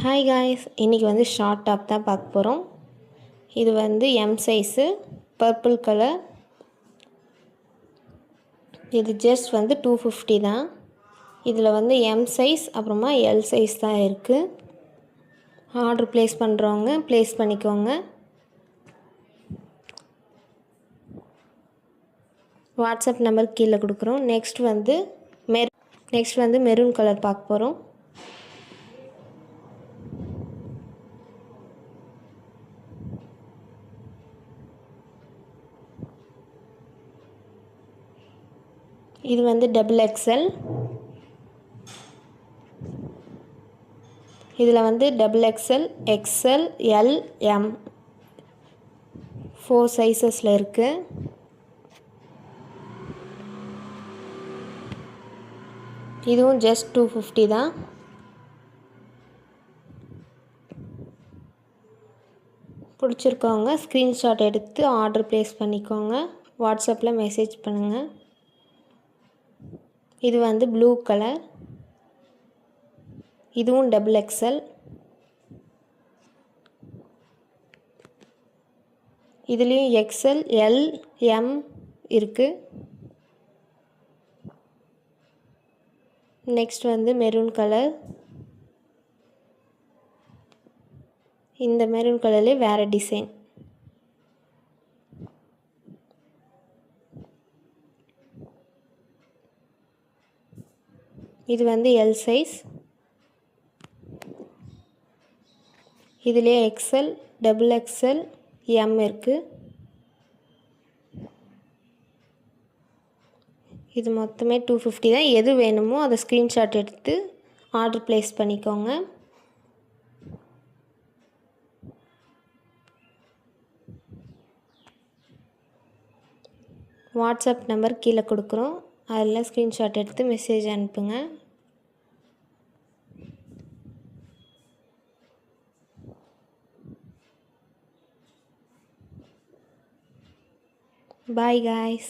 Hi guys, இன்றைக்கி வந்து short top தான் பார்க்க போகிறோம். இது வந்து எம் சைஸு, பர்பிள் கலர். இது ஜஸ்ட் வந்து 250 தான். இதில் வந்து எம் சைஸ் அப்புறமா எல் சைஸ் தான் இருக்குது. ஆர்டர் ப்ளேஸ் பண்ணுறவங்க ப்ளேஸ் பண்ணிக்கோங்க. வாட்ஸ்அப் நம்பர் கீழே கொடுக்குறோம். நெக்ஸ்ட் வந்து மெரூன் கலர் பார்க்க போகிறோம். இது வந்து டபுள் எக்ஸ்எல். இதில் வந்து double XL, XL, L, M 4 சைஸஸில் இருக்குது. இதுவும் ஜஸ்ட் 250 தான். பிடிச்சிருக்கவங்க ஸ்க்ரீன்ஷாட் எடுத்து ஆர்டர் ப்ளேஸ் பண்ணிக்கோங்க. வாட்ஸ்அப்பில் மெசேஜ் பண்ணுங்கள். இது வந்து ப்ளூ கலர். இதுவும் டபுள் எக்ஸ்எல். இதுலேயும் எக்ஸ்எல், எல், எம் இருக்குது. நெக்ஸ்ட் வந்து மெரூன் கலர். இந்த மெரூன் கலர்லேயே வேறு டிசைன். இது வந்து எல் சைஸ். இதிலே எக்ஸ்எல், டபுள் எக்ஸ்எல், எம் இருக்குது. இது மொத்தமே 250 தான். எது வேணுமோ அதை ஸ்க்ரீன்ஷாட் எடுத்து ஆர்டர் ப்ளேஸ் பண்ணிக்கோங்க. வாட்ஸ்அப் நம்பர் கீழே கொடுக்குறோம். அதில் ஸ்க்ரீன்ஷாட் எடுத்து மெசேஜ் அனுப்புங்க. Bye guys.